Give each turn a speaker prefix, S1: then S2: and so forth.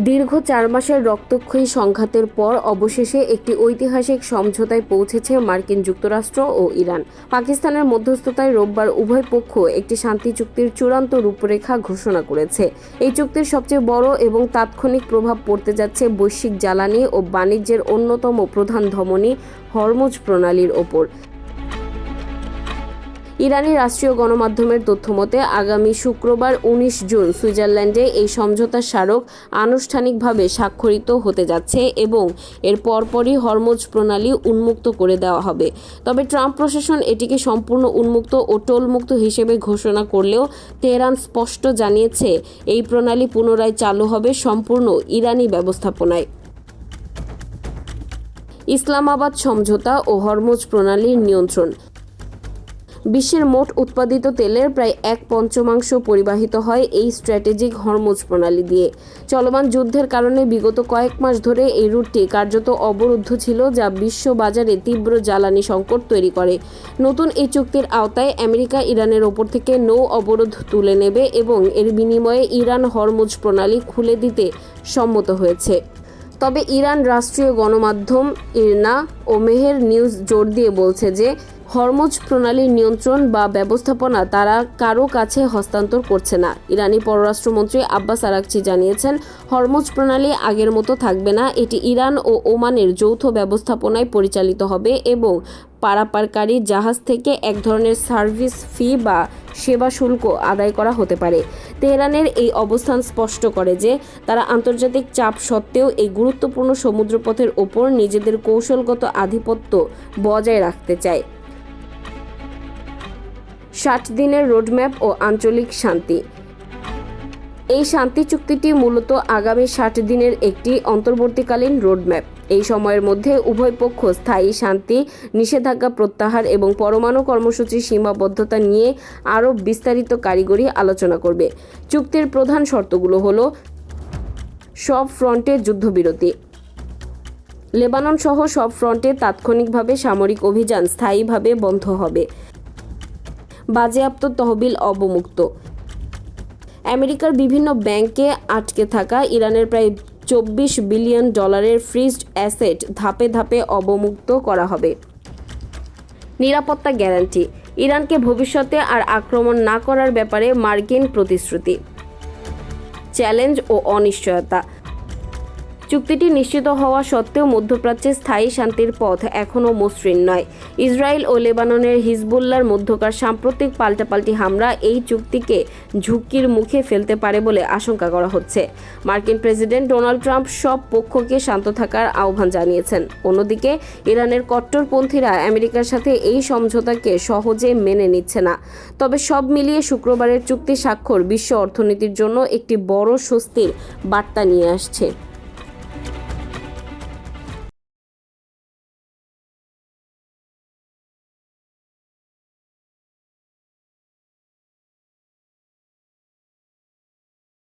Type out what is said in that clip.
S1: দীর্ঘ 4 মাসের রক্তক্ষয়ী সংঘাতের পর অবশেষে একটি ঐতিহাসিক সমঝোতায় পৌঁছেছে মার্কিন যুক্তরাষ্ট্র ও ইরান। পাকিস্তানের মধ্যস্থতায় রোববার উভয় পক্ষ একটি শান্তি চুক্তির চূড়ান্ত রূপরেখা ঘোষণা করেছে। এই চুক্তির সবচেয়ে বড় এবং তাৎক্ষণিক প্রভাব পড়তে যাচ্ছে বৈশ্বিক জ্বালানি ও বাণিজ্যের অন্যতম প্রধান ধমনী হরমুজ প্রণালীর ওপর। ইরানি রাষ্ট্রীয় গণমাধ্যমের তথ্যমতে আগামী শুক্রবার 19 জুন সুইজারল্যান্ডে এই সমঝোতার স্মারক আনুষ্ঠানিকভাবে স্বাক্ষরিত হতে যাচ্ছে এবং এর পরপরই হরমুজ প্রণালী উন্মুক্ত করে দেওয়া হবে। তবে ট্রাম্প প্রশাসন এটিকে সম্পূর্ণ উন্মুক্ত ও টোলমুক্ত হিসেবে ঘোষণা করলেও তেহরান স্পষ্ট জানিয়েছে এই প্রণালী পুনরায় চালু হবে সম্পূর্ণ ইরানি ব্যবস্থাপনায়। ইসলামাবাদ সমঝোতা ও হরমুজ প্রণালীর নিয়ন্ত্রণ। বিশ্বের মোট উৎপাদিত তেলের প্রায় 1/5 পরিবাহিত হয় এই স্ট্র্যাটেজিক হরমুজ প্রণালী দিয়ে। চলমান যুদ্ধের কারণে বিগত কয়েক মাস ধরে এই রুটটি কার্যত অবরুদ্ধ ছিল, যা বিশ্ব বাজারে তীব্র জ্বালানি সংকট তৈরি করে। নতুন এই চুক্তির আওতায় আমেরিকা ইরানের ওপর থেকে নৌ অবরোধ তুলে নেবে এবং এর বিনিময়ে ইরান হরমুজ প্রণালী খুলে দিতে সম্মত হয়েছে। তবে ইরান রাষ্ট্রীয় গণমাধ্যম ইরনা ও মেহের নিউজ জোর দিয়ে বলছে যে হরমুজ প্রণালীর নিয়ন্ত্রণ বা ব্যবস্থাপনা তারা কারো কাছে হস্তান্তর করছে না। ইরানি পররাষ্ট্রমন্ত্রী আব্বাস আরাগচি জানিয়েছেন, হরমুজ প্রণালী আগের মতো থাকবে না। এটি ইরান ও ওমানের যৌথ ব্যবস্থাপনায় পরিচালিত হবে এবং পারাপারকারী জাহাজ থেকে এক ধরনের সার্ভিস ফি বা সেবা শুল্ক আদায় করা হতে পারে। তেহরানের এই অবস্থান স্পষ্ট করে যে তারা আন্তর্জাতিক চাপ সত্ত্বেও এই গুরুত্বপূর্ণ সমুদ্রপথের ওপর নিজেদের কৌশলগত আধিপত্য বজায় রাখতে চায়। 60 দিনের রোডম্যাপ ও আঞ্চলিক শান্তি। এই শান্তি চুক্তিটি মূলত আগামী 60 দিনের একটি অন্তর্বর্তীকালীন রোডম্যাপ। এই সময়ের মধ্যে উভয় পক্ষ স্থায়ী শান্তি, নিষেধাজ্ঞা প্রত্যাহার এবং পরমাণু কর্মসূচির সীমাবদ্ধতা নিয়ে আরও বিস্তারিত কারিগরি আলোচনা করবে। চুক্তির প্রধান শর্তগুলো হলো: সব ফ্রন্টে যুদ্ধবিরতি, লেবানন সহ সব ফ্রন্টে তাৎক্ষণিকভাবে সামরিক অভিযান স্থায়ীভাবে বন্ধ হবে, বাজেয়াপ্ত তহবিল অবমুক্ত, আমেরিকার বিভিন্ন ব্যাংকে আটকে থাকা ইরানের প্রায় $24 বিলিয়ন ফ্রিজড অ্যাসেট ধাপে ধাপে অবমুক্ত করা হবে, নিরাপত্তা গ্যারান্টি, ইরানকে ভবিষ্যতে আর আক্রমণ না করার ব্যাপারে মার্কিন প্রতিশ্রুতি, চ্যালেঞ্জ ও অনিশ্চয়তা। চুক্তিটি নিশ্চিত হওয়া সত্ত্বেও মধ্যপ্রাচ্যে স্থায়ী শান্তির পথ এখনও মসৃণ নয়। ইসরায়েল ও লেবাননের হিজবুল্লাহর মধ্যকার সাম্প্রতিক পাল্টাপাল্টি হামলা এই চুক্তিকে ঝুঁকির মুখে ফেলতে পারে বলে আশঙ্কা করা হচ্ছে। মার্কিন প্রেসিডেন্ট ডোনাল্ড ট্রাম্প সব পক্ষকে শান্ত থাকার আহ্বান জানিয়েছেন। অন্যদিকে ইরানের কট্টরপন্থীরা আমেরিকার সাথে এই সমঝোতাকে সহজে মেনে নিচ্ছে না। তবে সব মিলিয়ে শুক্রবারের চুক্তি স্বাক্ষর বিশ্ব অর্থনীতির জন্য একটি বড় স্বস্তির বার্তা নিয়ে আসছে।